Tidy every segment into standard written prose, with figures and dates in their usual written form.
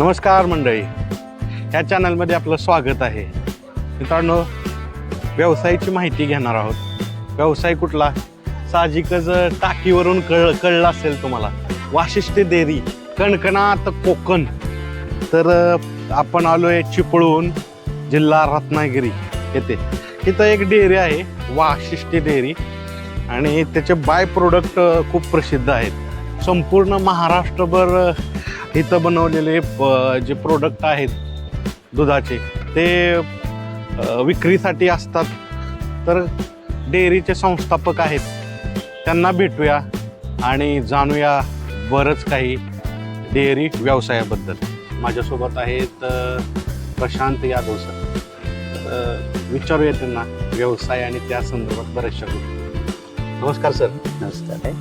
नमस्कार मंडळी, ह्या चॅनलमध्ये आपलं स्वागत आहे. मित्रांनो, व्यवसायाची माहिती घेणार आहोत. व्यवसाय कुठला? साहजिकच टाकीवरून कळलं असेल तुम्हाला, वाशिष्ठी डेअरी, कणकणात कोकण. तर आपण आलोय चिपळूण, जिल्हा रत्नागिरी येथे. इथं एक डेअरी आहे, वाशिष्ठी डेअरी, आणि त्याचे बाय प्रोडक्ट खूप प्रसिद्ध आहेत. संपूर्ण महाराष्ट्रभर इथं बनवलेले जे प्रोडक्ट आहेत दुधाचे, ते विक्रीसाठी असतात. तर डेअरीचे संस्थापक आहेत, त्यांना भेटूया आणि जाणूया बरंच काही डेअरी व्यवसायाबद्दल. माझ्यासोबत आहेत प्रशांत यादव सर. विचारूया त्यांना व्यवसाय आणि त्या संदर्भात बऱ्याचशा गोष्टी. नमस्कार सर. नमस्कार.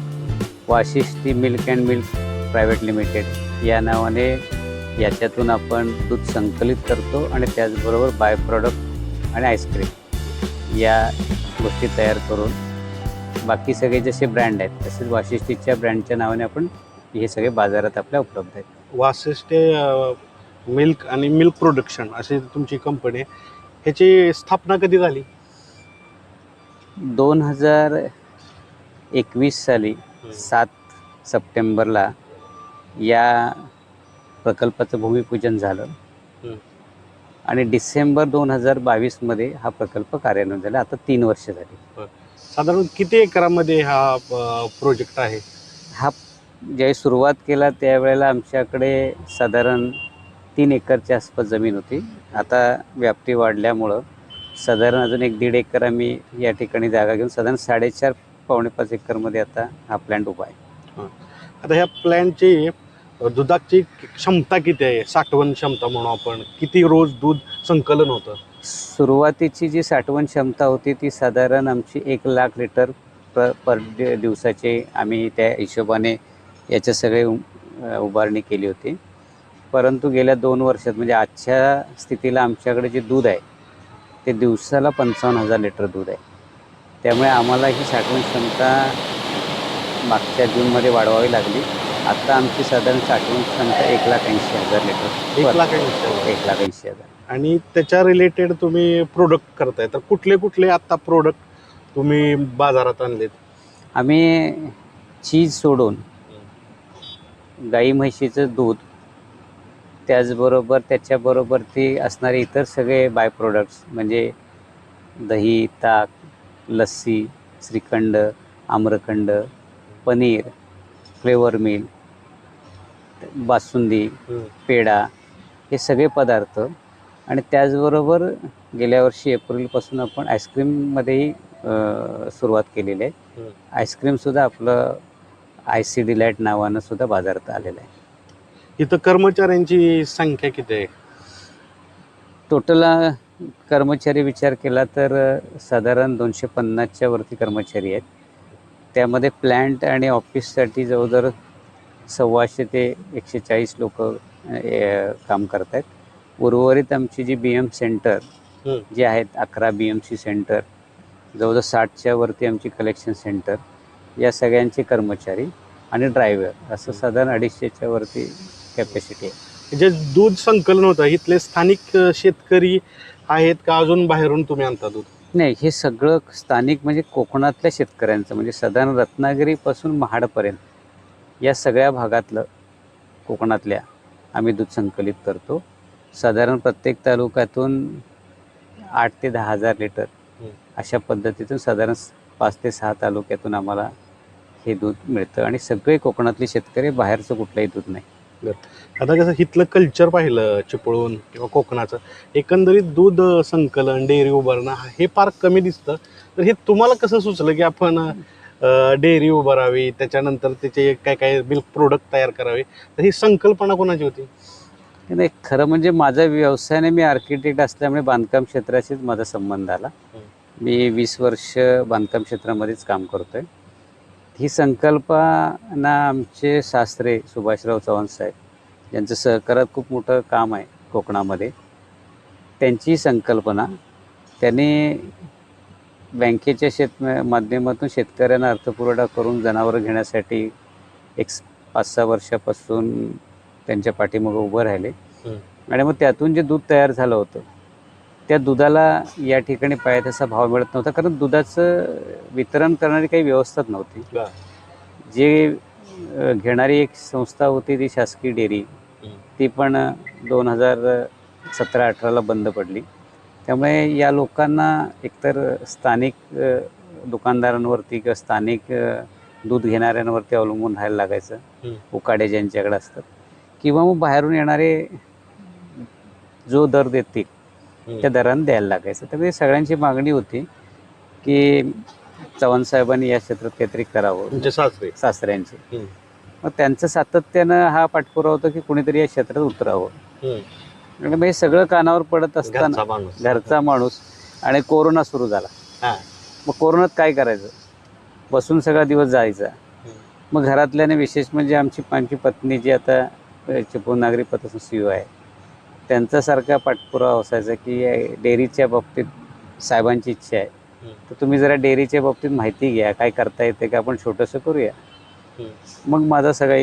Vashishthi milk and milk private limited या नावाने याच्यातून आपण दूध संकलित करतो आणि त्याचबरोबर बाय प्रॉडक्ट आणि आईस्क्रीम या गोष्टी तयार करून बाकी सगळे जसे ब्रँड आहेत तसेच वाशिष्ठीच्या ब्रँडच्या नावाने आपण हे सगळे बाजारात आपल्या उपलब्ध आहेत. वाशिष्ठी मिल्क आणि मिल्क प्रोडक्शन अशी तुमची कंपनी आहे. ह्याची स्थापना कधी झाली? 2021 साली 7 सप्टेंबरला या प्रकल्पाचं भूमिपूजन झालं आणि डिसेंबर 2022 हा प्रकल्प कार्यान्वित झाला. आता 3 वर्ष झाली. साधारण किती एकरामध्ये हा प्रोजेक्ट आहे? हा ज्यावेळी सुरुवात केला त्यावेळेला आमच्याकडे साधारण 3 एकरच्या आसपास जमीन होती. आता व्याप्ती वाढल्यामुळं साधारण अजून 1-1.5 एकर आम्ही या ठिकाणी जागा घेऊन साधारण 4.5-5 एकरमध्ये आता हा प्लॅन्ट उभा आहे. आता ह्या प्लॅन्टची दुधाची क्षमता किती आहे? साठवण क्षमता म्हणून आपण किती रोज दूध संकलन होतं? सुरुवातीची जी साठवण क्षमता होती ती साधारण आमची 1 लाख लिटर पर दिवसाचे आम्ही त्या हिशोबाने याच्या सगळे उभारणी केली होती. परंतु गेल्या 2 वर्षात म्हणजे आजच्या स्थितीला आमच्याकडे जे दूध आहे ते दिवसाला 55,000 लिटर दूध आहे. त्यामुळे आम्हाला ही साठवण क्षमता मागच्या जूनमध्ये वाढवावी लागली. आता आमची साधारण साठवण क्षमता 1,80,000 लिटर. 1,80,000. आणि त्याच्या रिलेटेड तुम्ही प्रोडक्ट करताय, तर कुठले कुठले आता प्रोडक्ट तुम्ही बाजारात आणलेत? आम्ही चीज सोडून गाई म्हशीचं दूध, त्याचबरोबर त्याच्याबरोबर ती असणारे इतर सगळे बाय प्रोडक्ट्स म्हणजे दही, ताक, लस्सी, श्रीखंड, आम्रखंड, पनीर, फ्लेवर मिल, बासुंदी, पेढा, हे सगळे पदार्थ. आणि त्याचबरोबर गेल्या वर्षी एप्रिलपासून आपण आईस्क्रीममध्येही सुरुवात केलेली आहे. आईस्क्रीमसुद्धा आपलं IC डिलाईट नावानं सुद्धा बाजारात आलेलं आहे. इथं कर्मचाऱ्यांची संख्या किती आहे? टोटल कर्मचारी विचार केला तर साधारण 250च्या वरती कर्मचारी आहेत. त्यामध्ये प्लॅन्ट आणि ऑफिससाठी जवळजवळ 125 ते 140 लोक काम करत आहेत. उर्वरित आमची जी BM सेंटर जी आहेत, 11 BMC सेंटर, जवळजवळ 60च्या वरती आमची कलेक्शन सेंटर, या सगळ्यांचे कर्मचारी आणि ड्रायव्हर असं साधारण 250च्या वरती कॅपॅसिटी आहे. जे दूध संकलन होतं इथले स्थानिक शेतकरी आहेत का अजून बाहेरून तुम्ही आणता दूध? नाही, हे सगळं स्थानिक म्हणजे कोकणातल्या शेतकऱ्यांचं, म्हणजे साधारण रत्नागिरीपासून महाडपर्यंत या सगळ्या भागातलं कोकणातल्या आम्ही दूध संकलित करतो. साधारण प्रत्येक तालुक्यातून 8 ते 10,000 लिटर अशा पद्धतीतून साधारण 5 ते 6 तालुक्यातून आम्हाला हे दूध मिळतं. आणि सगळे कोकणातले शेतकरी, बाहेरचं कुठलंही दूध नाही. आता कसं इथलं कल्चर पाहिलं चिपळूण किंवा कोकणाचं, एकंदरीत दूध संकलन, डेअरी उभारणं हे फार कमी दिसतं. तर हे तुम्हाला कसं सुचलं की आपण डेअरी उभारावी, त्याच्यानंतर त्याचे काय काय मिल्क प्रोडक्ट तयार करावे? तर ही संकल्पना कोणाची होती? नाही, खरं म्हणजे माझा व्यवसायाने, मी आर्किटेक्ट असल्यामुळे बांधकाम क्षेत्राशीच माझा संबंध आला. मी 20 वर्ष बांधकाम क्षेत्रामध्येच काम करतो आहे. ही संकल्पना आमचे सासरे सुभाषराव चव्हाण साहेब, ज्यांचं सहकारात खूप मोठं काम आहे कोकणामध्ये, त्यांची संकल्पना त्यांनी बँकेच्या माध्यमातून शेतकऱ्यांना अर्थपुरवठा करून जनावरं घेण्यासाठी एक 5-6 वर्षापासून त्यांच्या पाठीमागे उभं राहिले. आणि मग त्यातून जे दूध तयार झालं होतं त्या दुधाला या ठिकाणी पाहिजे तसा भाव मिळत नव्हता, कारण दुधाचं वितरण करणारी काही व्यवस्थाच नव्हती. जे घेणारी एक संस्था होती ती शासकीय डेअरी, ती पण 2017-18ला बंद पडली. त्यामुळे या लोकांना एकतर स्थानिक दुकानदारांवरती किंवा स्थानिक दूध घेणाऱ्यांवरती अवलंबून राहायला लागायचं, उकाडे ज्यांच्याकडे असतात, किंवा मग बाहेरून येणारे जो दर देतील त्या दराने द्यायला लागायचं. त्यामुळे सगळ्यांची मागणी होती की चव्हाण साहेबांनी या क्षेत्रात काहीतरी करावं, सासऱ्यांची. मग त्यांचं सातत्यानं हा पाठपुरावा होता की कुणीतरी या क्षेत्रात उतरावं. आणि मग हे सगळं कानावर पडत असताना घरचा माणूस, आणि कोरोना सुरू झाला. मग कोरोनात काय करायचं, बसून सगळा दिवस जायचा. मग घरातल्याने, विशेष म्हणजे आमची पत्नी जी आता चिपळूण नागरी पतसंस्था CEO आहे, त्यांच्यासारखा पाठपुरावा असायचा की डेअरीच्या बाबतीत साहेबांची इच्छा आहे तर तुम्ही जरा डेअरीच्या बाबतीत माहिती घ्या, काय करता येते का, आपण छोटंसं करूया. मग माझा सगळा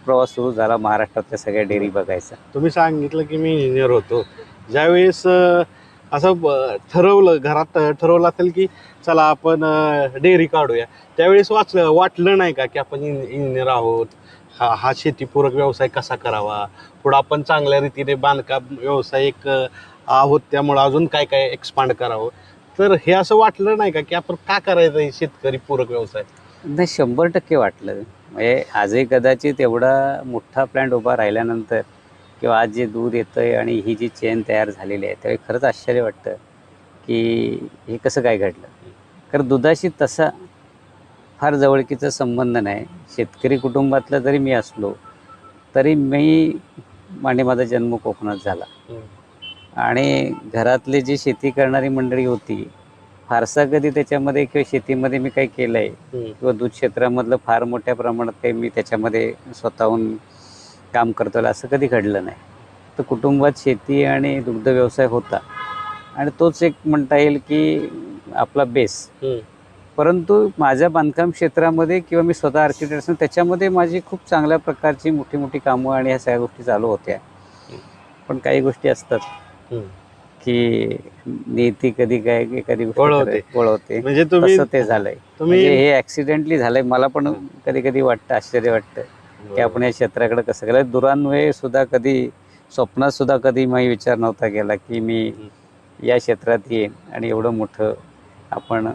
प्रवास सुरू झाला महाराष्ट्रातल्या सगळ्या डेअरी बघायचा. तुम्ही सांगितलं की मी इंजिनियर होतो, ज्यावेळेस असं ठरवलं, घरात ठरवलं असेल की चला आपण डेअरी काढूया, त्यावेळेस वाटलं नाही का की आपण इंजिनियर आहोत, हा शेतीपूरक व्यवसाय कसा करावा, पुढं आपण चांगल्या रीतीने बांधकाम व्यावसायिक आहोत त्यामुळं अजून काय काय एक्सपांड करावं, तर हे असं वाटलं नाही का की आपण का करायचं हे शेतकरी पूरक व्यवसाय? नाही, 100% वाटलं. म्हणजे आजही कदाचित एवढा मोठा प्लॅन्ट उभा राहिल्यानंतर किंवा आज जे दूध येतं आहे आणि ही जी चेन तयार झालेली आहे, त्यावेळी खरंच आश्चर्य वाटतं की हे कसं काय घडलं. कारण दुधाशी तसा फार जवळकीचा संबंध नाही. शेतकरी कुटुंबातला जरी मी असलो तरी माझा जन्म कोकणात झाला, आणि घरातली जी शेती करणारी मंडळी होती, फारसा कधी त्याच्यामध्ये किंवा शेतीमध्ये मी काही केलं आहे किंवा दूध क्षेत्रामधलं फार मोठ्या प्रमाणात काही मी त्याच्यामध्ये स्वतःहून काम करतो असं कधी घडलं नाही. तर कुटुंबात शेती आणि दुग्ध व्यवसाय होता, आणि तोच एक म्हणता येईल की आपला बेस. परंतु माझ्या बांधकाम क्षेत्रामध्ये किंवा मी स्वतः आर्किटेक्ट असून त्याच्यामध्ये माझी खूप चांगल्या प्रकारची मोठी मोठी कामं आणि ह्या सगळ्या गोष्टी चालू होत्या. पण काही गोष्टी असतात की नीती कधी काय एखादी गोष्ट वळवते, म्हणजे तसं ते झालंय. म्हणजे हे ऍक्सिडेंटली झालंय. मला पण कधी कधी वाटतं, आश्चर्य वाटतं की आपण या क्षेत्राकडे कसं केलं. दुरान्वये सुद्धा कधी स्वप्नात सुद्धा कधी मी विचार नव्हता केला की मी या क्षेत्रात येईन आणि एवढं मोठं आपण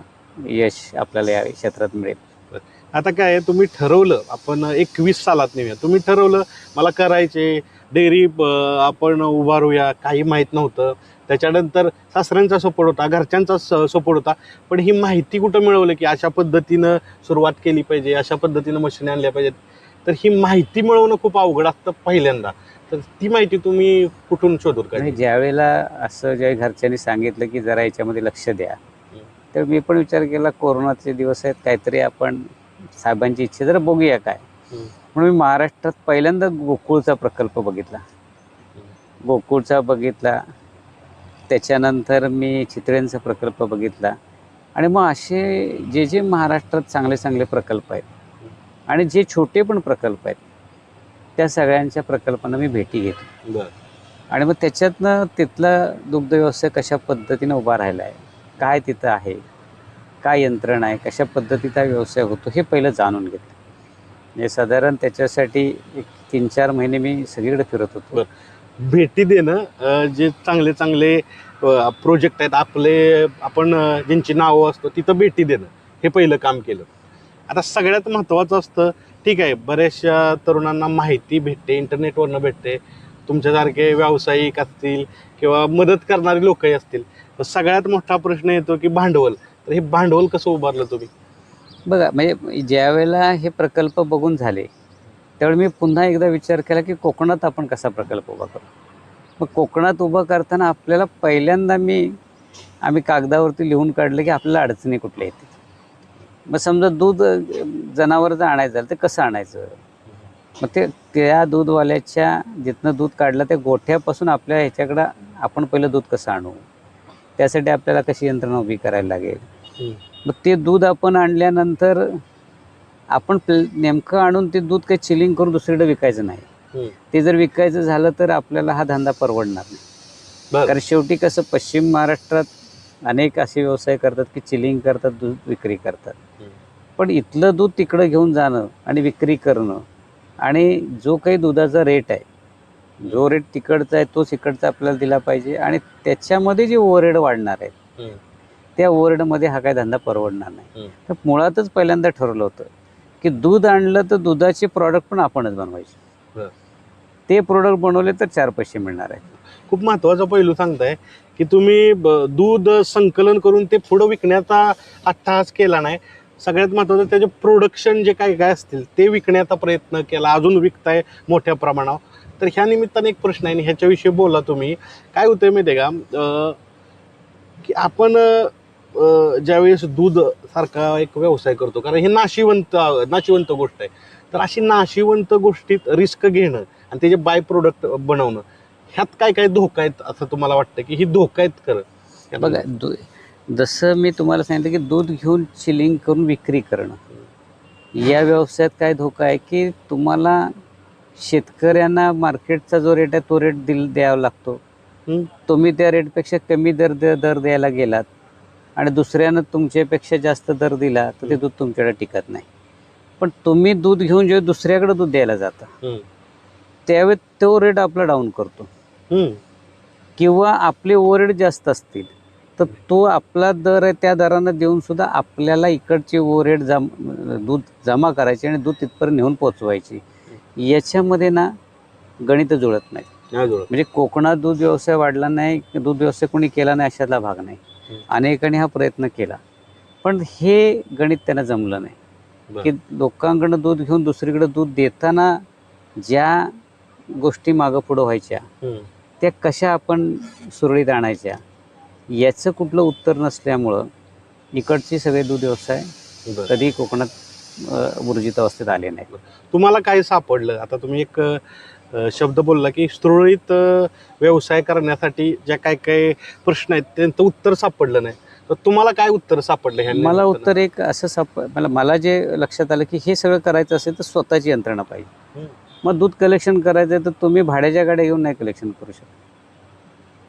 यश आपल्याला या क्षेत्रात मिळेल. आता काय तुम्ही ठरवलं, आपण 21 सालात नेऊया, तुम्ही ठरवलं मला करायचे डेअरी, आपण उभारूया, काही माहीत नव्हतं. त्याच्यानंतर सासऱ्यांचा सपोर्ट होता, घरच्यांचा सपोर्ट होता, पण ही माहिती कुठं मिळवलं की अशा पद्धतीनं सुरुवात केली पाहिजे, अशा पद्धतीनं मशीन आणल्या पाहिजेत. तर ही माहिती मिळवणं खूप अवघड असतं पहिल्यांदा. तर ती माहिती तुम्ही कुठून शोधून काढली? ज्या वेळेला असं ज्या घरच्यांनी सांगितलं की जरा याच्यामध्ये लक्ष द्या, तर मी पण विचार केला कोरोनाचे दिवस आहेत, काहीतरी आपण साहेबांची इच्छा जरा बघूया काय. म्हणून मी महाराष्ट्रात पहिल्यांदा गोकुळचा प्रकल्प बघितला. त्याच्यानंतर मी चितळेंचा प्रकल्प बघितला, आणि मग असे जे जे महाराष्ट्रात चांगले चांगले प्रकल्प आहेत आणि जे छोटे पण प्रकल्प आहेत त्या सगळ्यांच्या प्रकल्पांना मी भेटी घेतली. आणि मग त्याच्यातनं तिथला दुग्ध व्यवसाय कशा पद्धतीनं उभा राहिला आहे, काय तिथं आहे, काय यंत्रणा आहे, कशा पद्धतीचा व्यवसाय होतो हे पहिलं जाणून घेतलं. म्हणजे साधारण त्याच्यासाठी 3-4 महिने मी सगळीकडे फिरत होतो. भेटी देणं, जे चांगले चांगले प्रोजेक्ट आहेत आपले, आपण ज्यांची नावं असतो तिथं भेटी देणं, हे पहिलं काम केलं. आता सगळ्यात महत्त्वाचं असतं, ठीक आहे, बऱ्याचशा तरुणांना माहिती भेटते, इंटरनेटवरनं भेटते, तुमच्यासारखे व्यावसायिक असतील किंवा मदत करणारी लोकही असतील. सगळ्यात मोठा प्रश्न येतो की भांडवल. तर हे भांडवल कसं उभारलं तुम्ही? बघा, म्हणजे ज्या वेळेला हे प्रकल्प बघून झाले त्यावेळी मी पुन्हा एकदा विचार केला की कोकणात आपण कसा प्रकल्प उभा करू. मग कोकणात उभं करताना आपल्याला पहिल्यांदा आम्ही कागदावरती लिहून काढलं की आपल्याला अडचणी कुठल्या येतील. मग समजा दूध जनावरचं आणायचं झालं तर कसं आणायचं, मग त्या दूधवाल्याच्या जिथनं दूध काढलं त्या गोठ्यापासून आपल्या ह्याच्याकडं आपण पहिलं दूध कसं आणू, त्यासाठी आपल्याला कशी यंत्रणा उभी करायला लागेल. मग ते दूध आपण आणल्यानंतर आपण नेमकं आणून ते दूध काही चिलिंग करून दुसरीकडे विकायचं नाही. ते जर विकायचं झालं तर आपल्याला हा धंदा परवडणार नाही. बरं. कारण शेवटी कसं पश्चिम महाराष्ट्रात अनेक असे व्यवसाय करतात की चिलिंग करतात, दूध विक्री करतात. पण इथलं दूध तिकडं घेऊन जाणं आणि विक्री करणं आणि जो काही दुधाचा रेट आहे, जो रेट तिकडचा आहे तोच इकडचा आपल्याला दिला पाहिजे आणि त्याच्यामध्ये जे ओव्हरहेड वाढणार आहे त्या ओव्हरहेडमध्ये हा काय धंदा परवडणार नाही. तर मुळातच पहिल्यांदा ठरवलं होतं की दूध आणलं तर दुधाचे प्रॉडक्ट पण आपणच बनवायचे. ते प्रोडक्ट बनवले तर 4 पैसे मिळणार आहेत. खूप महत्वाचा पैलू सांगताय की तुम्ही दूध संकलन करून ते पुढं विकण्याचा अट्टहास केला नाही. सगळ्यात महत्वाचं त्याचे प्रोडक्शन जे काय काय असतील ते विकण्याचा प्रयत्न केला, अजून विकताय मोठ्या प्रमाणावर. तर ह्या निमित्ताने एक प्रश्न आहे आणि ह्याच्याविषयी बोला तुम्ही. काय होतंय माहिती आहे का की आपण ज्यावेळेस दूध सारखा एक व्यवसाय करतो, कारण हे नाशिवंत गोष्ट आहे, तर अशी नाशिवंत गोष्टीत रिस्क घेणं आणि त्याचे बाय प्रोडक्ट बनवणं ह्यात काय काय धोका आहेत असं तुम्हाला वाटतं की ही धोका आहेत खरं? बघा, जसं मी तुम्हाला सांगितलं की दूध घेऊन चिलिंग करून विक्री करणं या व्यवसायात काय धोका आहे की तुम्हाला शेतकऱ्यांना मार्केटचा जो रेट आहे तो रेट द्यावा लागतो. तुम्ही त्या रेटपेक्षा कमी दर द्यायला गेलात आणि दुसऱ्यानं तुमच्यापेक्षा जास्त दर दिला तर ते दूध तुमच्याकडे टिकत नाही. पण तुम्ही दूध घेऊन जेव्हा दुसऱ्याकडे दूध द्यायला जाता त्यावेळेस तो रेट आपला डाऊन करतो किंवा आपले ओव्हरहेड जास्त असतील तर तो आपला दर आहे त्या दरानं देऊन सुद्धा आपल्याला इकडचे ओव्हरहेड दूध जमा करायचे आणि दूध तिथपर्यंत नेऊन पोचवायची. याच्यामध्ये ना गणित जुळत नाही. म्हणजे कोकणात दूध व्यवसाय वाढला नाही, दूध व्यवसाय कोणी केला नाही अशातला भाग नाही. अनेकांनी हा प्रयत्न केला पण हे गणित त्यांना जमलं नाही की लोकांकडनं दूध घेऊन दुसरीकडे दूध देताना ज्या गोष्टी मागं पुढं व्हायच्या त्या कशा आपण सुरळीत आणायच्या याचं कुठलं उत्तर नसल्यामुळं इकडचे सगळे दूध व्यवसाय कधी कोकणात ऊर्जित अवस्थेत आले नाही. तुम्हाला काय सापडलं? आता तुम्ही एक शब्द बोलला की सुरळीत व्यवसाय करण्यासाठी ज्या काय काय प्रश्न आहेत त्यांचं उत्तर सापडलं नाही, तर तुम्हाला काय उत्तर सापडलं? मला उत्तर एक असं मला जे लक्षात आलं की हे सगळं करायचं असेल तर स्वतःची यंत्रणा पाहिजे. मग दूध कलेक्शन करायचं आहे तर तुम्ही भाड्याच्या गाड्या घेऊन नाही कलेक्शन करू शकत.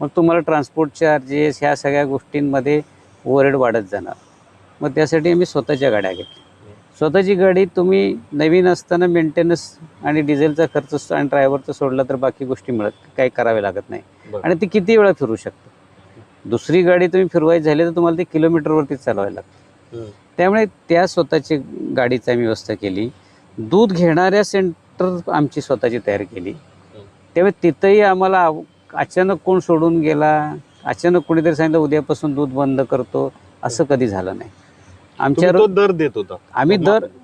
मग तुम्हाला ट्रान्सपोर्ट चार्जेस ह्या सगळ्या गोष्टींमध्ये ओव्हरहेड वाढत जाणार. मग त्यासाठी आम्ही स्वतःच्या गाड्या घेतल्या. स्वतःची गाडी तुम्ही नवीन असताना मेंटेनन्स आणि डिझेलचा खर्च आणि ड्रायव्हरचा सोडला तर बाकी गोष्टी काही करावे लागत नाही आणि ती किती वेळा फिरू शकतं. दुसरी गाडी तुम्ही फिरवायची झाली तर तुम्हाला ती किलोमीटरवरतीच चालवायला लागते. त्यामुळे त्या स्वतःची गाडीची आम्ही व्यवस्था केली. दूध घेणाऱ्या सेंटर आमची स्वतःची तयार केली. त्यामुळे तिथंही आम्हाला अचानक कोण सोडून गेला, अचानक कोणीतरी सांगितलं उद्यापासून दूध बंद करतो, असं कधी झालं नाही. आमच्या दर देत होता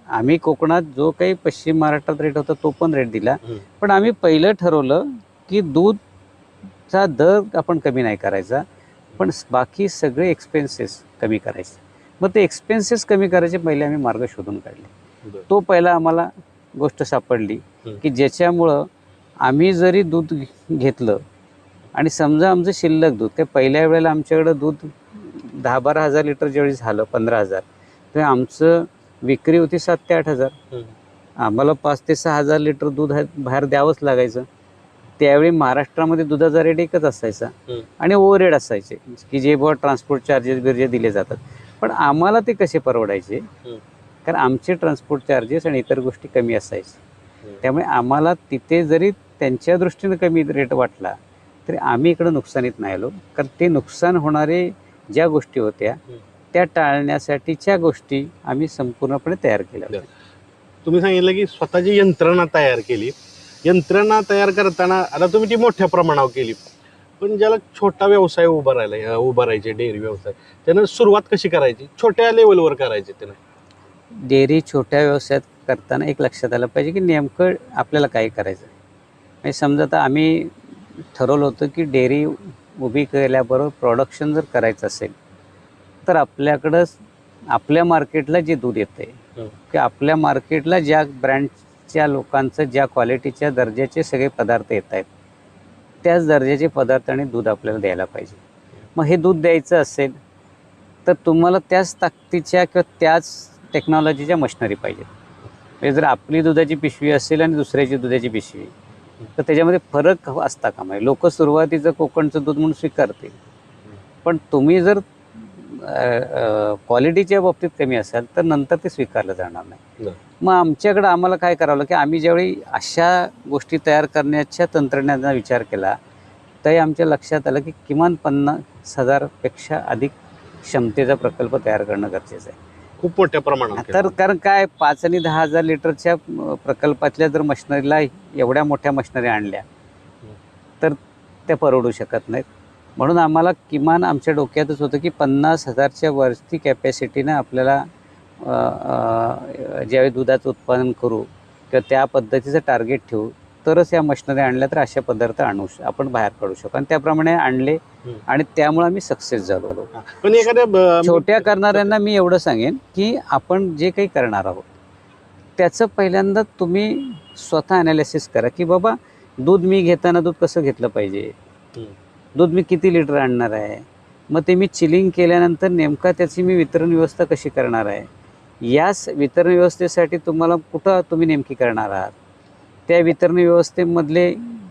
आम्ही कोकणात जो काही पश्चिम महाराष्ट्रात रेट होता तो पण रेट दिला. पण आम्ही पहिलं ठरवलं की दूधचा दर आपण कमी नाही करायचा, पण बाकी सगळे एक्सपेन्सेस कमी करायचे. मग ते एक्सपेन्सेस कमी करायचे पहिले आम्ही मार्ग शोधून काढले. तो पहिला आम्हाला गोष्ट सापडली की ज्याच्यामुळं आम्ही जरी दूध घेतलं आणि समजा आमचं शिल्लक दूध ते पहिल्या वेळेला आमच्याकडं दूध 10-12 हजार लिटर ज्यावेळी झालं 15,000 तेव्हा आमचं विक्री होती 7 ते 8 हजार. आम्हाला 5 ते 6 हजार लिटर दूध बाहेर द्यावंच लागायचं. त्यावेळी महाराष्ट्रामध्ये दुधाचा रेट एकच असायचा आणि ओव्हरहेड असायचे की जे बुवा ट्रान्सपोर्ट चार्जेस बिर्जे दिले जातात. पण आम्हाला ते कसे परवडायचे कारण आमचे ट्रान्सपोर्ट चार्जेस आणि इतर गोष्टी कमी असायचे. त्यामुळे आम्हाला तिथे जरी त्यांच्या दृष्टीनं कमी रेट वाटला तरी आम्ही इकडं नुकसानीत नाही आलो. कारण ते नुकसान होणारे ज्या गोष्टी होत्या त्या टाळण्यासाठीच्या गोष्टी आम्ही संपूर्णपणे तयार केल्या. तुम्ही सांगितलं की स्वतःची यंत्रणा तयार केली. यंत्रणा तयार करताना आता तुम्ही ती मोठ्या प्रमाणावर केली, पण ज्याला छोटा व्यवसाय उभारायचे डेअरी व्यवसाय त्यानं सुरुवात कशी करायची? छोट्या लेवलवर करायची त्यानं. डेअरी छोट्या व्यवसायात करताना एक लक्षात आलं पाहिजे की नेमकं आपल्याला काय करायचं. म्हणजे समजा आता आम्ही ठरवलं होतं की डेअरी उभी केल्याबरोबर प्रोडक्शन जर करायचं असेल तर आपल्याकडं आपल्या मार्केटला जे दूध येतं आहे की आपल्या मार्केटला ज्या ब्रँडच्या लोकांचं ज्या क्वालिटीच्या दर्जाचे सगळे पदार्थ येत आहेत त्याच दर्जाचे पदार्थ आणि दूध आपल्याला द्यायला पाहिजे. मग हे दूध द्यायचं असेल तर तुम्हाला त्याच ताकदीच्या किंवा त्याच टेक्नॉलॉजीच्या मशिनरी पाहिजेत. म्हणजे जर आपली दुधाची पिशवी असेल आणि दुसऱ्याची दुधाची पिशवी तर त्याच्यामध्ये फरक असता कामा नये. लोक सुरुवातीचं कोकणचं दूध म्हणून स्वीकारतील, पण तुम्ही जर क्वालिटीच्या बाबतीत कमी असाल तर नंतर ते स्वीकारलं जाणार नाही. मग आमच्याकडं आम्हाला काय करावं लागलं की आम्ही ज्यावेळी अशा गोष्टी तयार करण्याच्या तंत्रज्ञानाचा विचार केला त्याही आमच्या लक्षात आलं की किमान 50,000पेक्षा अधिक क्षमतेचा प्रकल्प तयार करणं गरजेचं आहे. खूप मोठ्या प्रमाणात तर कारण काय 5 आणि 10,000 लिटरच्या प्रकल्पातल्या जर मशिनरीला एवढ्या मोठ्या मशिनरी आणल्या तर त्या परवडू शकत नाहीत. म्हणून आम्हाला किमान आमच्या डोक्यातच होतं की 50,000च्या वरती कॅपॅसिटीनं आपल्याला ज्यावेळी दुधाचं उत्पादन करू किंवा त्या पद्धतीचं टार्गेट ठेवू तरच या मशिनरी आणल्या तर अशा पदार्थ आपण बाहेर काढू शकतो. आणि त्याप्रमाणे आणले आणि त्यामुळे आम्ही सक्सेस झालो. पण एखाद्या छोट्या करणाऱ्यांना मी एवढं सांगेन की आपण जे काही करणार आहोत त्याचं पहिल्यांदा तुम्ही स्वतः ॲनालिसिस करा की बाबा दूध मी घेताना दूध कसं घेतलं पाहिजे, दूध मी किती लिटर आणणार आहे, मग ते मी चिलिंग केल्यानंतर नेमका त्याची मी वितरण व्यवस्था कशी करणार आहे, याच वितरण व्यवस्थेसाठी तुम्हाला कुठं तुम्ही नेमकी करणार आहात, त्या वितरण व्यवस्थेमधले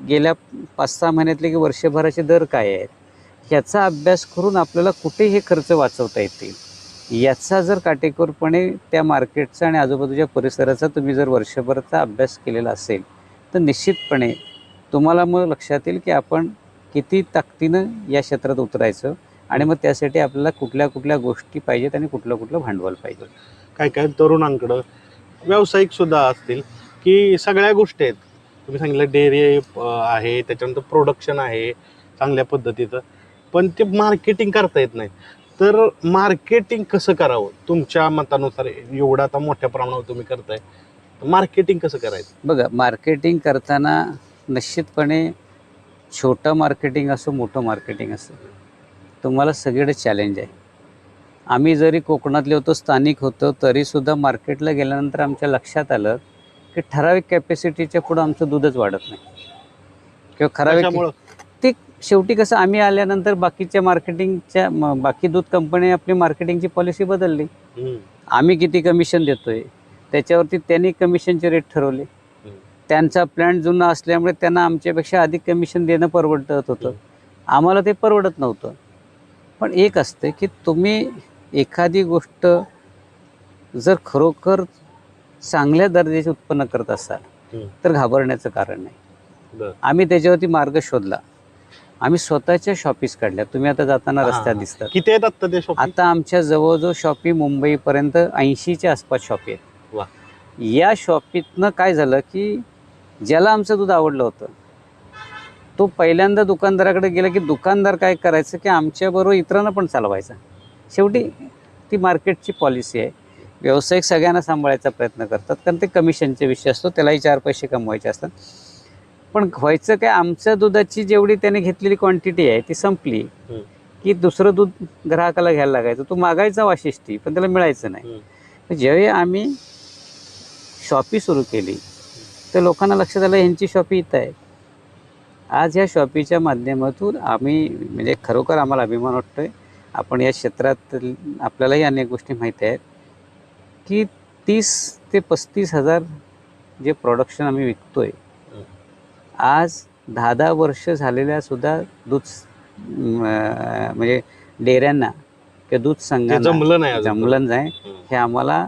गेल्या 5-6 महिन्यातले की वर्षभराचे दर काय आहेत, ह्याचा अभ्यास करून आपल्याला कुठे हे खर्च वाचवता येतील याचा जर काटेकोरपणे त्या मार्केटचा आणि आजूबाजूच्या परिसराचा तुम्ही जर वर्षभराचा अभ्यास केलेला असेल तर निश्चितपणे तुम्हाला मग लक्षात येईल की आपण किती ताकदीनं या क्षेत्रात उतरायचं आणि मग त्यासाठी आपल्याला कुठल्या कुठल्या गोष्टी पाहिजेत आणि कुठलं भांडवल पाहिजे. काय तरुणांकडं व्यावसायिक सुद्धा असतील की सगळ्या गोष्टी आहेत. तुम्ही सांगितलं डेअरी आहे, त्याच्यानंतर प्रोडक्शन आहे चांगल्या पद्धतीचं, पण ते मार्केटिंग करता येत नाही. तर मार्केटिंग कसं करावं तुमच्या मतानुसार? एवढा आता मोठ्या प्रमाणावर तुम्ही करताय, मार्केटिंग कसं करायचं? बघा, मार्केटिंग करताना निश्चितपणे छोटं मार्केटिंग असो मोठं मार्केटिंग असो तुम्हाला सगळीकडे चॅलेंज आहे. आम्ही जरी कोकणातले होतो, स्थानिक होतो, तरीसुद्धा मार्केटला गेल्यानंतर आमच्या लक्षात आलं की ठराविक कॅपॅसिटीच्या पुढं आमचं दूधच वाढत नाही किंवा ठराविक ते शेवटी कसं आम्ही आल्यानंतर बाकीच्या मार्केटिंगच्या बाकी दूध कंपनी आपली मार्केटिंगची पॉलिसी बदलली. आम्ही किती कमिशन देतोय त्याच्यावरती त्यांनी कमिशनचे रेट ठरवले. त्यांचा प्लॅन जुना असल्यामुळे त्यांना आमच्यापेक्षा अधिक कमिशन देणं परवडत होतं, आम्हाला ते परवडत नव्हतं. पण एक असतं की तुम्ही एखादी गोष्ट जर खरोखर चांगल्या दर्जाचे उत्पन्न करत असाल तर घाबरण्याचं कारण नाही. आम्ही त्याच्यावरती मार्ग शोधला. आम्ही स्वतःच्या शॉपीज काढल्या. तुम्ही आता जाताना रस्त्यात दिसतात. किती आहेत आता ते शॉपी? आता आमच्या जवळजवळ शॉपी मुंबईपर्यंत 80च्या आसपास शॉपी आहेत. या शॉपीतनं काय झालं की ज्याला आमचं दूध आवडलं होतं तो पहिल्यांदा दुकानदाराकडे गेला की दुकानदार काय करायचं की आमच्याबरोबर इतरांना पण चालवायचा. शेवटी ती मार्केटची पॉलिसी आहे. व्यावसायिक सगळ्यांना सांभाळायचा प्रयत्न करतात कारण ते कमिशनचे विषय असतो, त्यालाही 4 पैसे कमवायचे असतात. पण व्हायचं काय, आमच्या दुधाची जेवढी त्याने घेतलेली क्वांटिटी आहे ती संपली की दुसरं दूध ग्राहकाला घ्यायला लागायचं. तो मागायचा वाशिष्ठी पण त्याला मिळायचं नाही. ज्यावेळी आम्ही शॉपी सुरू केली तर लोकांना लक्षात आलं ह्यांची शॉपी इथं आहे. आज ह्या शॉपीच्या माध्यमातून आम्ही म्हणजे खरोखर आम्हाला अभिमान वाटतोय. आपण या क्षेत्रात आपल्यालाही अनेक गोष्टी माहिती आहेत की 30 ते 35 हजार जे प्रोडक्शन आम्ही विकतोय आज 10-10 वर्ष झालेल्या सुद्धा दूध म्हणजे डेऱ्यांना किंवा दूध संघांना जमलं नाही. हे आम्हाला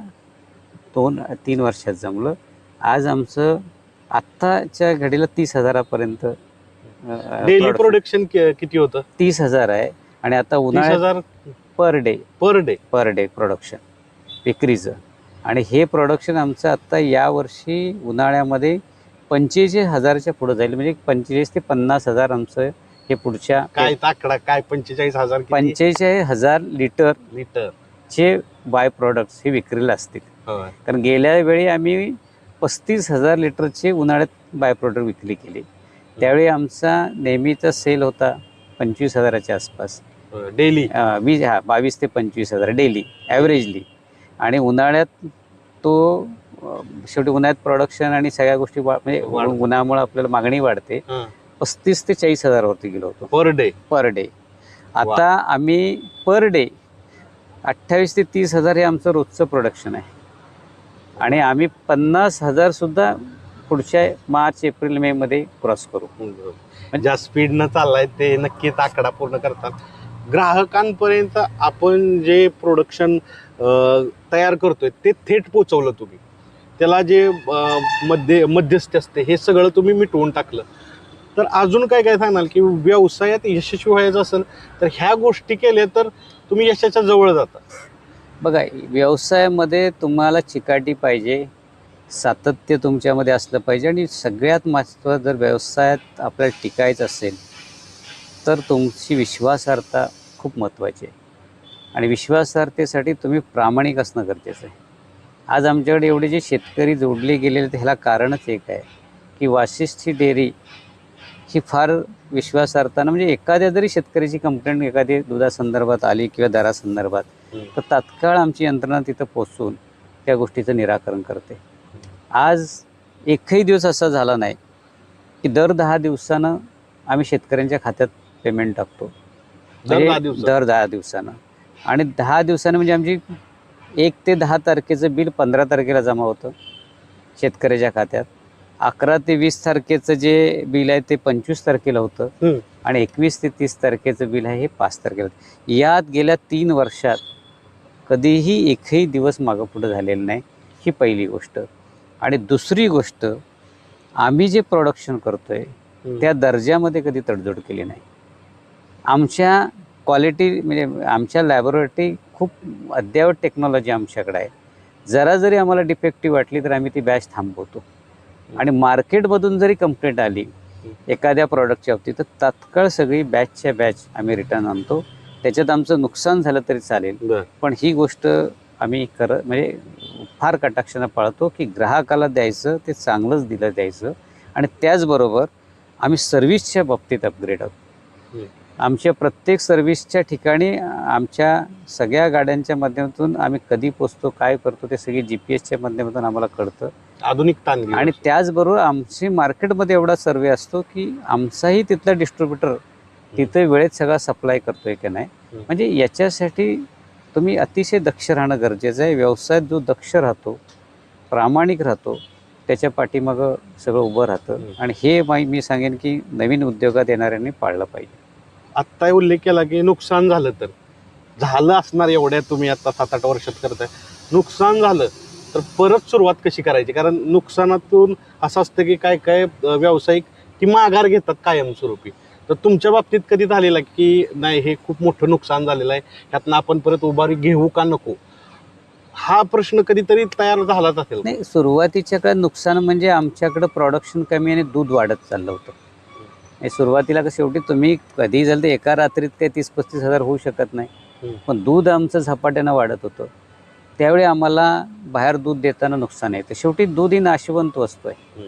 2-3 वर्षात जमलं. आज आमचं आत्ताच्या घडीला 30,000पर्यंत डेली प्रोडक्शन किती होतं? 30,000 आहे. आणि आता उन्हाळ्यात पर डे प्रोडक्शन विक्रीचं. आणि हे प्रोडक्शन आमचं आत्ता यावर्षी उन्हाळ्यामध्ये 45,000च्या पुढे जाईल. म्हणजे 45 ते 50,000 आमचं हे पुढच्या काय आकडा काय 45,000 लिटरचे बाय प्रोडक्ट्स हे विक्रीला असतील. कारण गेल्या वेळी आम्ही 35,000 लिटरचे उन्हाळ्यात बाय प्रोडक्ट विक्री केली. त्यावेळी आमचा नेहमीचा सेल होता 25,000च्या आसपास डेली. 22 ते 25,000 डेली ॲव्हरेजली. आणि उन्हाळ्यात तो शेवटी उन्हाळ्यात प्रोडक्शन आणि सगळ्या गोष्टी म्हणजे उन्हामुळे आपल्याला मागणी वाढते. 35 ते 40,000वरती गेलो होतो पर डे. आता आम्ही पर डे 28 ते 30,000 हे आमचं रोजचं प्रोडक्शन आहे. आणि आम्ही 50,000 सुद्धा पुढच्या मार्च एप्रिल मे मध्ये क्रॉस करू. ज्या स्पीडनं चाललाय ते नक्कीच आकडा पूर्ण करतात. ग्राहकांपर्यंत आपण जे प्रोडक्शन तयार करतोय ते थेट पोचवलं तुम्ही, त्याला जे मध्यस्थी असते हे सगळं तुम्ही मिटवून टाकलं. तर अजून काय काय सांगाल की व्यवसायात यशस्वी व्हायचं असेल तर ह्या गोष्टी केल्या तर तुम्ही यशाच्या जवळ जाता? बघा, व्यवसायामध्ये तुम्हाला चिकाटी पाहिजे, सातत्य तुमच्यामध्ये असलं पाहिजे आणि सगळ्यात महत्त्वाचं जर व्यवसायात आपल्याला टिकायचं असेल तर तुमची विश्वासार्हता खूप महत्त्वाची आहे. आणि विश्वासार्हतेसाठी तुम्ही प्रामाणिक असणं गरजेचं आहे. आज आमच्याकडे एवढे जे शेतकरी जोडले गेलेले ह्याला कारणच एक आहे की वाशिष्ठी डेअरी ही फार विश्वासार्हता, म्हणजे एखाद्या जरी शेतकऱ्याची कंप्लेंट एखादी दुधासंदर्भात आली किंवा दरासंदर्भात तर तात्काळ आमची यंत्रणा तिथं पोचून त्या गोष्टीचं निराकरण करते. आज एकही दिवस असा झाला नाही की दर 10 दिवसानं आम्ही शेतकऱ्यांच्या खात्यात पेमेंट टाकतो. दर 10 दिवसानं. आणि 10 दिवसानं म्हणजे आमची 1 ते 10 तारखेचं बिल 15 तारखेला जमा होतं शेतकऱ्याच्या खात्यात. 11 ते 20 तारखेचं जे बिल आहे ते 25 तारखेला होतं आणि 21 ते 30 तारखेचं बिल आहे हे 5 तारखेला. यात गेल्या 3 वर्षात कधीही एकही दिवस मागं पुढं झालेलं नाही. ही पहिली गोष्ट. आणि दुसरी गोष्ट, आम्ही जे प्रोडक्शन करतोय त्या दर्जामध्ये कधी तडजोड केली नाही. आमच्या क्वालिटी म्हणजे आमच्या लॅबोरेटरी खूप अद्ययावत टेक्नॉलॉजी आमच्याकडे आहे. जरा जरी आम्हाला डिफेक्टिव्ह वाटली तर आम्ही ती बॅच थांबवतो. आणि मार्केटमधून जरी कंप्लेंट आली एखाद्या प्रॉडक्टच्या बाबतीत तर तात्काळ सगळी बॅचच्या बॅच आम्ही रिटर्न आणतो. त्याच्यात आमचं नुकसान झालं तरी चालेल, पण ही गोष्ट आम्ही म्हणजे फार कटाक्षानं पाळतो की ग्राहकाला द्यायचं ते चांगलंच दिलं द्यायचं. आणि त्याचबरोबर आम्ही सर्व्हिसच्या बाबतीत अपग्रेड आहोत. आमच्या प्रत्येक सर्व्हिसच्या ठिकाणी आमच्या सगळ्या गाड्यांच्या माध्यमातून आम्ही कधी पोचतो काय करतो ते सगळी GPS माध्यमातून आम्हाला कळतं. आधुनिकता. आणि त्याचबरोबर आमची मार्केटमध्ये एवढा सर्वे असतो की आमचाही तिथला डिस्ट्रीब्युटर तिथे वेळेत सगळा सप्लाय करतोय की नाही. म्हणजे याच्यासाठी तुम्ही अतिशय दक्ष राहणं गरजेचं आहे. व्यवसायात जो दक्ष राहतो, प्रामाणिक राहतो, त्याच्या पाठीमागं सगळं उभं राहतं. आणि हे मी सांगेन की नवीन उद्योगात येणाऱ्यांनी पाळलं पाहिजे. आत्ता उल्लेख केला की नुकसान झालं तर झालं असणार, एवढ्या तुम्ही आता 7-8 वर्षात करताय. नुकसान झालं तर परत सुरुवात कशी करायची? कारण नुकसानातून असं असतं की काय काय व्यावसायिक की माघार घेतात कायमस्वरूपी. तर तुमच्या बाबतीत कधी झालेलं की नाही हे खूप मोठं नुकसान झालेलं आहे, ह्यातनं आपण परत उभारी घेऊ का नको, हा प्रश्न कधीतरी तयार झालाच असेल? नाही, सुरुवातीच्या काळात नुकसान म्हणजे आमच्याकडं प्रोडक्शन कमी आणि दूध वाढत चाललं होतं. सुरुवातीला कसं शेवटी तुम्ही कधी झालं तर एका रात्रीत काही 30-35 हजार होऊ शकत नाही, पण दूध आमचं झपाट्यानं वाढत होतं. त्यावेळी आम्हाला बाहेर दूध देताना नुकसान येतं. शेवटी दूध ही नाशवंत वस्तू आहे.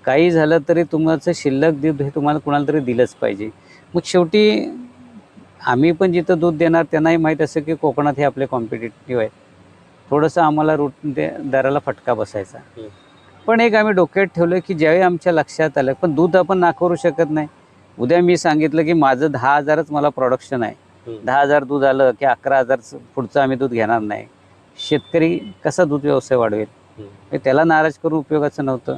काही झालं तरी तुमचं शिल्लक दूध हे तुम्हाला कुणाला तरी दिलंच पाहिजे. मग शेवटी आम्ही पण जिथं दूध देणार त्यांनाही माहीत असं की कोकणात हे आपले कॉम्पिटिटिव्ह आहे. थोडंसं आम्हाला दराला फटका बसायचा. पण एक आम्ही डोक्यात ठेवलं की ज्यावेळी आमच्या लक्षात आलं पण दूध आपण नाकारू शकत नाही. उद्या मी सांगितलं की माझं 10,000च मला प्रोडक्शन आहे, 10,000 दूध आलं की 11,000 पुढचं आम्ही दूध घेणार नाही. शेतकरी कसा दूध व्यवसाय वाढवेल? त्याला नाराज करून उपयोगाचं नव्हतं.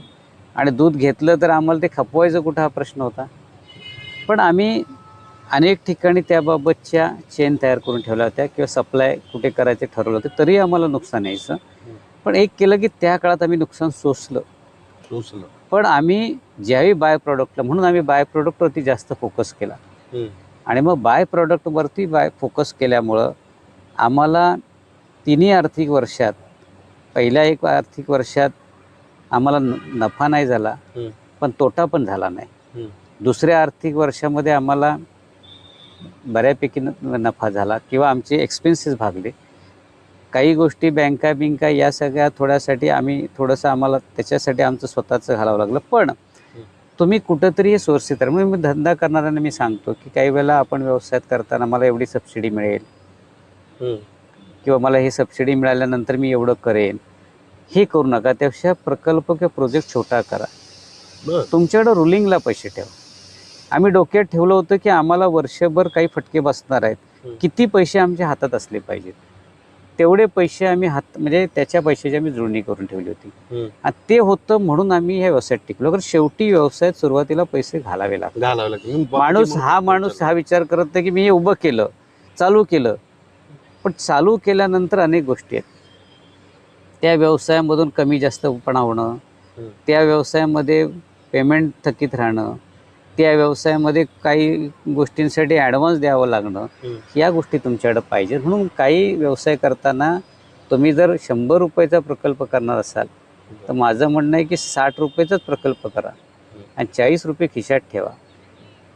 आणि दूध घेतलं तर आम्हाला ते खपवायचं कुठं हा प्रश्न होता. पण आम्ही अनेक ठिकाणी त्याबाबतच्या चेन तयार करून ठेवल्या होत्या किंवा सप्लाय कुठे करायचे ठरवलं होतं तरी आम्हाला नुकसान यायचं. पण एक केलं की त्या काळात आम्ही नुकसान सोसलं. पण आम्ही ज्यावेळी बाय प्रॉडक्टला म्हणून आम्ही बाय प्रॉडक्टवरती जास्त फोकस केला. आणि मग बाय प्रॉडक्टवरती फोकस केल्यामुळं आम्हाला तिन्ही आर्थिक वर्षात, पहिल्या एक आर्थिक वर्षात आम्हाला नफा नाही झाला पण तोटा पण झाला नाही. दुसऱ्या आर्थिक वर्षामध्ये आम्हाला बऱ्यापैकी नफा झाला किंवा आमचे एक्सपेन्सेस भागले. काही गोष्टी बँका या सगळ्या थोड्यासाठी आम्ही थोडंसं आम्हाला त्याच्यासाठी आमचं स्वतःचं घालावं लागलं. पण तुम्ही कुठंतरी हे सोर्स येतात. म्हणून मी धंदा करणाऱ्यांना मी सांगतो की काही वेळेला आपण व्यवसायात करताना मला एवढी सबसिडी मिळेल किंवा मला हे सबसिडी मिळाल्यानंतर मी एवढं करेन, हे करू नका. त्यापेक्षा प्रकल्प किंवा प्रोजेक्ट छोटा करा. तुमच्याकडं रुलिंगला पैसे ठेवा. आम्ही डोक्यात ठेवलं होतं की आम्हाला वर्षभर काही फटके बसणार आहेत, किती पैसे आमच्या हातात असले पाहिजेत. तेवढे पैसे आम्ही म्हणजे त्याच्या पैशाची आम्ही जुळणी करून ठेवली होती. आणि ते होतं म्हणून आम्ही ह्या व्यवसायात टिकलो. कारण शेवटी व्यवसायात सुरुवातीला पैसे घालावे लागतात. माणूस हा विचार करत नाही की मी हे उभं केलं, चालू केलं, पण चालू केल्यानंतर अनेक गोष्टी आहेत. त्या व्यवसायामधून कमी जास्तपणा होणं, त्या व्यवसायामध्ये पेमेंट थकीत राहणं, त्या व्यवसायामध्ये काही गोष्टींसाठी ॲडव्हान्स द्यावं लागणं, या गोष्टी तुमच्याकडे पाहिजेत. म्हणून काही व्यवसाय करताना तुम्ही जर 100 रुपयाचा प्रकल्प करणार असाल तर माझं म्हणणं आहे की 60 रुपयाचाच प्रकल्प करा आणि 40 रुपये खिशात ठेवा.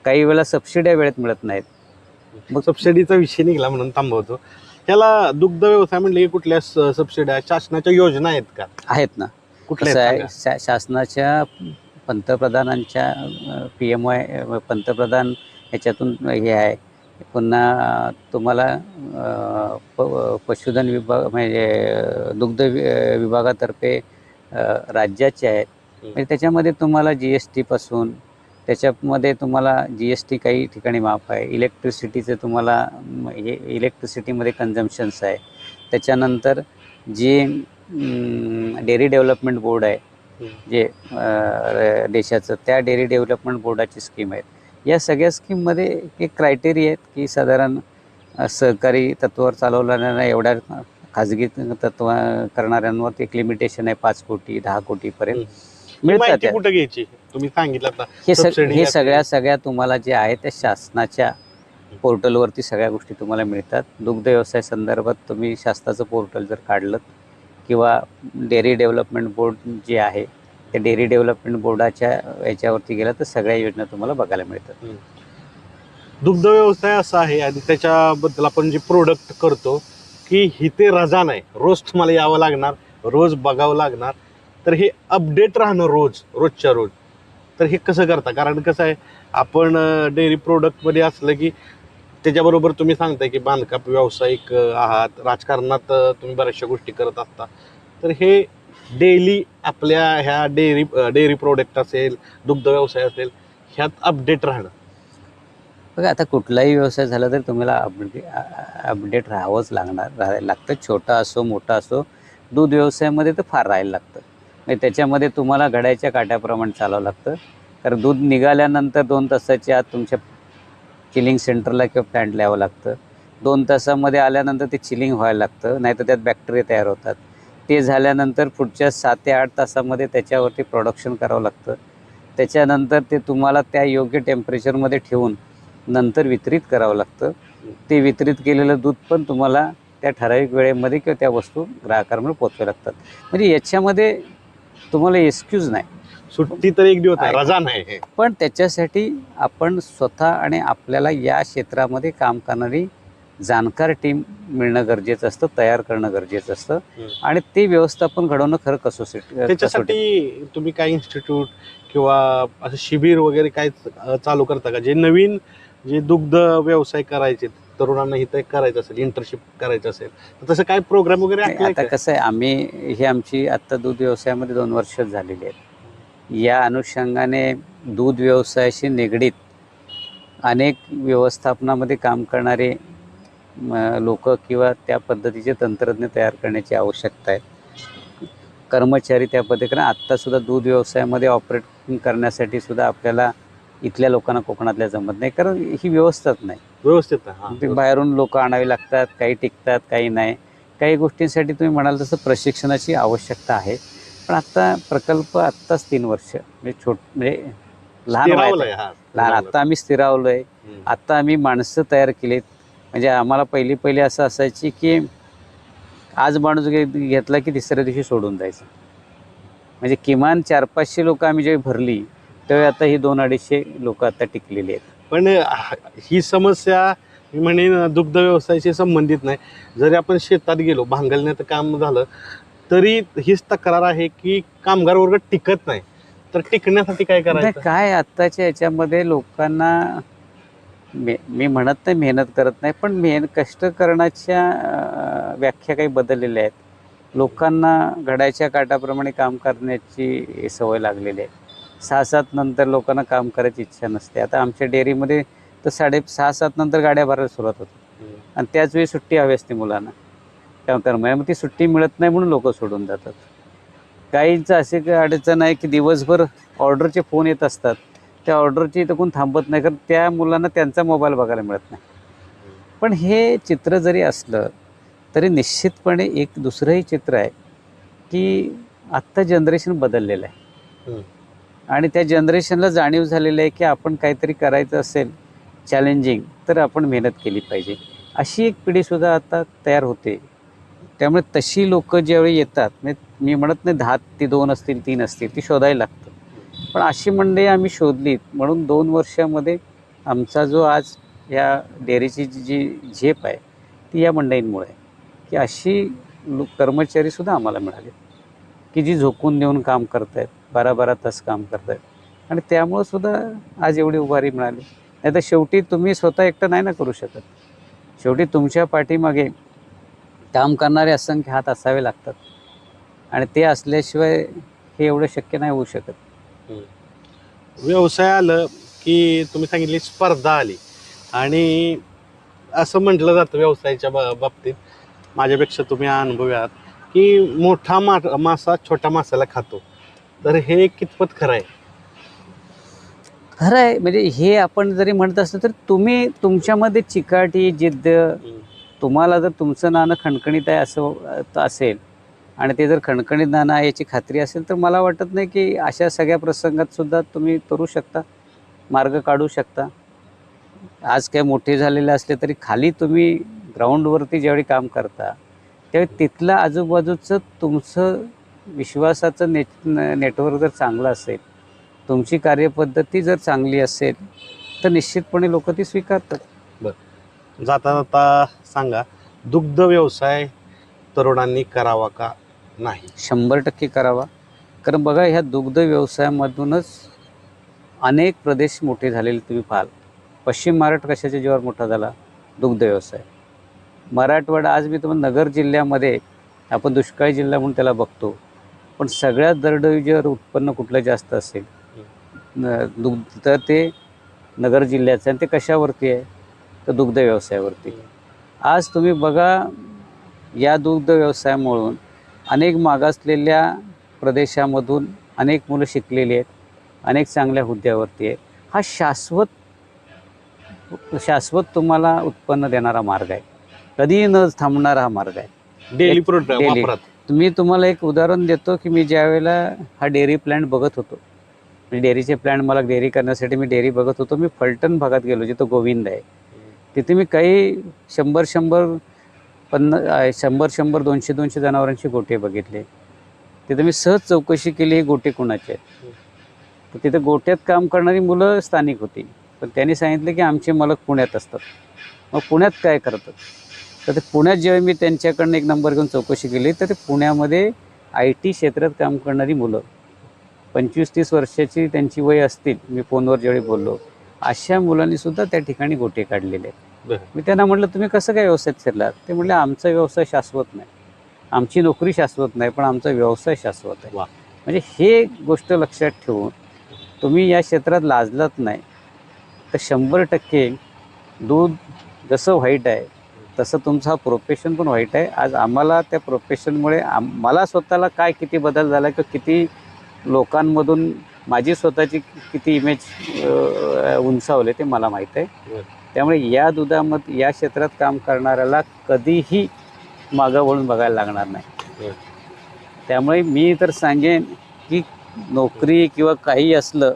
काही वेळा सबसिड्या वेळेत मिळत नाहीत. मग सबसिडीचा विषय निघाला म्हणून थांबवतो. त्याला दुग्ध व्यवसाय म्हणले की कुठल्या सबसिड्या शासनाच्या योजना आहेत का? आहेत ना. कुठल्या आहेत सांगा? शासनाच्या पंतप्रधानांच्या PMY पंतप्रधान ह्याच्यातून हे आहे. पुन्हा तुम्हाला पशुधन विभाग म्हणजे दुग्ध विभागातर्फे राज्याचे आहेत. म्हणजे त्याच्यामध्ये तुम्हाला GST पासून त्याच्यामध्ये तुम्हाला GST काही ठिकाणी माफ आहे. इलेक्ट्रिसिटीचे तुम्हाला हे इलेक्ट्रिसिटीमध्ये कन्झम्पशन्स आहे. त्याच्यानंतर जे डेअरी डेव्हलपमेंट बोर्ड आहे जे देशाचं, त्या डेअरी डेव्हलपमेंट बोर्डाची स्कीम आहेत. या सगळ्या स्कीममध्ये एक क्रायटेरिया आहेत की साधारण सहकारी तत्वावर चालवणाऱ्यांना एवढ्या खाजगी तत्व करणाऱ्यांवर एक लिमिटेशन आहे 5 कोटी 10 कोटीपर्यंत मिळतात. कुठे घ्यायची तुम्ही सांगितलं हे सगळ्या तुम्हाला जे आहे त्या शासनाच्या पोर्टलवरती सगळ्या गोष्टी तुम्हाला मिळतात. दुग्ध व्यवसाय संदर्भात तुम्ही शासनाचं पोर्टल जर काढलं किंवा डेअरी डेव्हलपमेंट बोर्ड जे आहे त्या डेअरी डेव्हलपमेंट बोर्डाच्या याच्यावरती गेला तर सगळ्या योजना तुम्हाला बघायला मिळतात. दुग्ध व्यवसाय असा आहे आणि त्याच्याबद्दल आपण जे प्रोडक्ट करतो की इथे रजा नाही, रोज तुम्हाला यावं लागणार, रोज बघावं लागणार. तर हे अपडेट राहणं रोजच्या रोज, तर हे कसं करता? कारण कसं आहे, आपण डेअरी प्रोडक्टमध्ये असलं की त्याच्याबरोबर तुम्ही सांगताय की बांधकाम व्यावसायिक आहात, राजकारणात तुम्ही बऱ्याचशा गोष्टी करत असता. तर हे डेली आपल्या ह्या डेअरी प्रोडक्ट असेल, दुग्ध व्यवसाय असेल, ह्यात अपडेट राहणं. बघा, आता कुठलाही व्यवसाय झाला तर तुम्हाला अपडेट राहावंच राहायला लागतं. छोटा असो मोठा असो, दूध व्यवसायामध्ये तर फार राहायला लागतं. म्हणजे त्याच्यामध्ये तुम्हाला घड्याच्या काट्याप्रमाणे चालावं लागतं. कारण दूध निघाल्यानंतर 2 तासाच्या आत तुमच्या चिलिंग सेंटरला किंवा प्लॅन्टला यावं लागतं. 2 तासामध्ये आल्यानंतर ते चिलिंग व्हायला लागतं, नाहीतर त्यात बॅक्टेरिया तयार होतात. ते झाल्यानंतर पुढच्या 7 ते 8 तासामध्ये त्याच्यावरती प्रोडक्शन करावं लागतं. त्याच्यानंतर ते तुम्हाला त्या योग्य टेम्परेचरमध्ये ठेवून नंतर वितरित करावं लागतं. ते वितरित केलेलं दूध पण तुम्हाला त्या ठराविक वेळेमध्ये किंवा त्या वस्तू ग्राहकांमध्ये पोचवाव्या लागतात. म्हणजे याच्यामध्ये तुम्हाला एक्सक्यूज नाही. सुट्टी तर एक दिवस आहे, रजा नाही. पण त्याच्यासाठी आपण स्वतः आणि आपल्याला या क्षेत्रामध्ये काम करणारी जाणकार टीम मिळणं गरजेचं असतं, तयार करणं गरजेचं असतं. आणि ते व्यवस्थापन घडवणं खरं त्याच्यासाठी तुम्ही काय इन्स्टिट्यूट किंवा असं शिबिर वगैरे काय चालू करता का? जे नवीन जे दुग्ध व्यवसाय करायचे तरुणांना इथं करायचं असेल, इंटर्नशिप करायचं असेल, तर तसं काय प्रोग्राम वगैरे? आता कसं आहे, आमची आत्ता दूध व्यवसायामध्ये 2 वर्ष झालेली आहेत. या अनुषंगाने दूध व्यवसायाशी निगडीत अनेक व्यवस्थापनामध्ये काम करणारे लोक किंवा त्या पद्धतीचे तंत्रज्ञ तयार करण्याची आवश्यकता आहे. कर्मचारी त्या पद्धतीने आत्तासुद्धा दूध व्यवसायामध्ये ऑपरेट करण्यासाठी सुद्धा आपल्याला इथल्या लोकांना कोकणातल्या जमत नाही, कारण ही व्यवस्थाच नाही. व्यवस्थित बाहेरून लोक आणावी लागतात, काही टिकतात काही नाही. काही गोष्टींसाठी तुम्ही म्हणाल तसं प्रशिक्षणाची आवश्यकता आहे. पण आत्ता प्रकल्प आत्ताच 3 वर्ष म्हणजे लहान आत्ता आम्ही स्थिरावलो आहे. आत्ता आम्ही माणसं तयार केलीत. म्हणजे आम्हाला पहिली असं असायची की आज माणूस घेतला की तिसऱ्या दिवशी सोडून जायचं. म्हणजे किमान 400-500 लोक आम्ही जेव्हा भरली तेव्हा आता ही 200-250 लोक आता टिकलेली आहेत. पण ही समस्या मी म्हणेन दुग्ध व्यवसायाशी संबंधित नाही. जरी आपण शेतात गेलो, भांगलण्याचं काम झालं, तरी हीच तक्रार आहे की कामगार वर्ग टिकत नाही. तर टिकण्यासाठी काय करायचं? काय आत्ताच्या याच्यामध्ये लोकांना मी म्हणत नाही मेहनत करत नाही, पण कष्ट करण्याच्या व्याख्या काही बदललेल्या आहेत. लोकांना घड्याच्या काटाप्रमाणे काम करण्याची सवय लागलेली आहे. 6-7 नंतर लोकांना काम करायची इच्छा नसते. आता आमच्या डेअरीमध्ये तर 6:30-7 नंतर गाड्या भरायला सुरुवात होतात आणि त्याच वेळी सुट्टी हवी असते मुलांना. मग ती सुट्टी मिळत नाही म्हणून लोक सोडून जातात. काहींचं असे काही अडचण आहे की दिवसभर ऑर्डरचे फोन येत असतात, त्या ऑर्डरची इथं कोण थांबत नाही, कारण त्या मुलांना त्यांचा मोबाईल बघायला मिळत नाही. पण हे चित्र जरी असलं तरी निश्चितपणे एक दुसरंही चित्र आहे की आत्ता जनरेशन बदललेलं आहे आणि त्या जनरेशनला जाणीव झालेली आहे की आपण काहीतरी करायचं असेल चॅलेंजिंग तर आपण मेहनत केली पाहिजे. अशी एक पिढीसुद्धा आता तयार होते. त्यामुळे तशी लोक ज्यावेळी येतात, म्हणजे मी म्हणत नाही 10 ती 2 असतील 3 असतील, ती शोधायला लागतं. पण अशी मंडळी आम्ही शोधलीत म्हणून 2 वर्षामध्ये आमचा जो आज या डेअरीची जी झेप आहे ती या मंडळींमुळे आहे की अशी कर्मचारीसुद्धा आम्हाला मिळाले की जी झोकून देऊन काम करत आहेत, 12-12 तास काम करत आहेत आणि त्यामुळं सुद्धा आज एवढी उभारी मिळाली. नाही तर शेवटी तुम्ही स्वतः एकटं नाही ना करू शकत. शेवटी तुमच्या पाठीमागे काम करणारे असंख्य हात असावे लागतात आणि ते असल्याशिवाय हे एवढं शक्य नाही होऊ शकत. व्यवसाय आलं की तुम्ही सांगितली स्पर्धा आली आणि असं म्हटलं जातं व्यवसायाच्या बाबतीत, माझ्यापेक्षा तुम्ही अनुभवी आहात, की मोठा मासा छोट्या मासाला खातो. तर हे कितपत खरं आहे? खरं आहे. म्हणजे हे आपण जरी म्हणत असलं तर तुम्ही तुमच्यामध्ये चिकाटी, जिद्द, तुम्हाला जर तुमचं नाणं खणखणीत आहे असं असेल आणि ते जर खणखणीत नाणं आहे याची खात्री असेल तर मला वाटत नाही की अशा सगळ्या प्रसंगात सुद्धा तुम्ही करू शकता, मार्ग काढू शकता. आज काय मोठे झालेले असले तरी खाली तुम्ही ग्राउंडवरती ज्यावेळी काम करता त्यावेळी तिथलं आजूबाजूचं तुमचं विश्वासाचं नेटवर्क जर चांगलं असेल, तुमची कार्यपद्धती जर चांगली असेल तर निश्चितपणे लोक ती स्वीकारतात. बरं, जाता जाता सांगा, दुग्ध व्यवसाय तरुणांनी करावा का नाही? 100% करावा. कारण बघा ह्या दुग्ध व्यवसायामधूनच अनेक प्रदेश मोठे झालेले तुम्ही पाहाल. पश्चिम महाराष्ट्र कशाच्या जीवावर मोठा झाला? दुग्ध व्यवसाय. मराठवाडा आज मी तुम्हाला नगर जिल्ह्यामध्ये, आपण दुष्काळी जिल्हा म्हणून त्याला बघतो, पण सगळ्यात दरडोईवर उत्पन्न कुठलं जास्त असेल दुग्ध तर ते नगर जिल्ह्याचं, आणि ते कशावरती आहे तर दुग्ध व्यवसायावरती. आज तुम्ही बघा या दुग्ध व्यवसायामुळून अनेक मागासलेल्या प्रदेशामधून अनेक मुलं शिकलेली आहेत, अनेक चांगल्या हुद्द्यावरती आहे. हा शाश्वत तुम्हाला उत्पन्न देणारा मार्ग आहे, कधीही न थांबणारा हा मार्ग आहे. Daily daily. तुम्हाला एक उदाहरण देतो की मी ज्यावेळेला हा डेअरी प्लॅन्ट बघत होतो, म्हणजे डेअरीचे प्लॅन्ट, मला डेअरी करण्यासाठी मी डेअरी बघत होतो. मी फलटण भागात गेलो जिथं गोविंद आहे. तिथे मी काही 100-100, 200 जनावरांची गोटे बघितले. तिथे मी सहज चौकशी केली ही गोटे कुणाचे आहेत. तर तिथे गोट्यात काम करणारी मुलं स्थानिक होती, पण त्यांनी सांगितलं की आमचे मालक पुण्यात असतात. मग पुण्यात काय करतात? तर ते पुण्यात जेव्हा मी त्यांच्याकडनं एक नंबर घेऊन चौकशी केली तर ते पुण्यामध्ये IT क्षेत्रात काम करणारी मुलं, 25-30 वर्षाची त्यांची वय असतील, मी फोनवर ज्यावेळी बोललो, अशा मुलांनीसुद्धा त्या ठिकाणी गोटे काढलेले आहेत. मी त्यांना म्हटलं तुम्ही कसं काय व्यवसायात शिरलात? ते म्हटलं आमचा व्यवसाय शाश्वत नाही, आमची नोकरी शाश्वत नाही, पण आमचा व्यवसाय शाश्वत आहे. म्हणजे हे गोष्ट लक्षात ठेवून तुम्ही या क्षेत्रात लाजलात नाही तर 100% दूध जसं व्हाईट आहे तसं तुमचं हा प्रोफेशन पण व्हाईट आहे. आज आम्हाला त्या प्रोफेशनमुळे मला स्वतःला काय किती बदल झाला किंवा किती लोकांमधून माझी स्वतःची किती इमेज उंचावले ते मला माहीत आहे. त्यामुळे या दुधामध्ये या क्षेत्रात काम करणाऱ्याला कधीही मागं वळून बघायला लागणार नाही. त्यामुळे मी तर सांगेन की नोकरी किंवा काही असलं,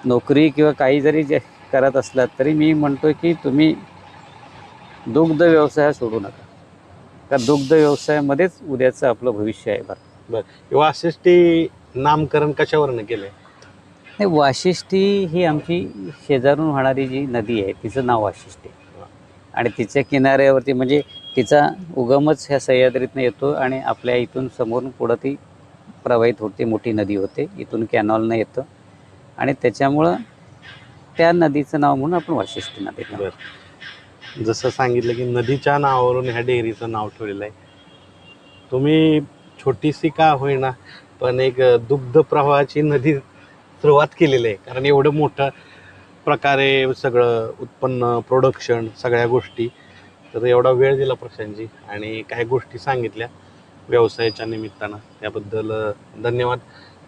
नोकरी किंवा काही जरी करत असलात तरी मी म्हणतो की तुम्ही दुग्ध व्यवसाय सोडू नका, कारण दुग्ध व्यवसायामध्येच उद्याचं आपलं भविष्य आहे. बरं, वाशिष्ठी नामकरण कशावरनं केलंय? नाही, वाशिष्ठी ही आमची शेजारून वाहणारी जी नदी आहे तिचं नाव वाशिष्ठी आणि तिच्या किनाऱ्यावरती, म्हणजे तिचा उगमच ह्या सह्याद्रीतनं येतो आणि आपल्या इथून समोरून पुढं ती प्रवाहित होते, मोठी नदी होते, इथून कॅनॉलनं येतं आणि त्याच्यामुळं त्या नदीचं नाव म्हणून आपण वाशिष्ठी नदी. जसं सांगितलं की नदीच्या नावावरून ह्या डेअरीचं नाव ठेवलेलं आहे. तुम्ही छोटीशी का होईना पण एक दुग्ध प्रवाहाची नदी सुरुवात केलेली आहे, कारण एवढं मोठं प्रकारे सगळं उत्पन्न, प्रोडक्शन, सगळ्या गोष्टी तर एवढा वेळ दिला प्रशांतजी आणि काही गोष्टी सांगितल्या व्यवसायाच्या निमित्तानं त्याबद्दल धन्यवाद.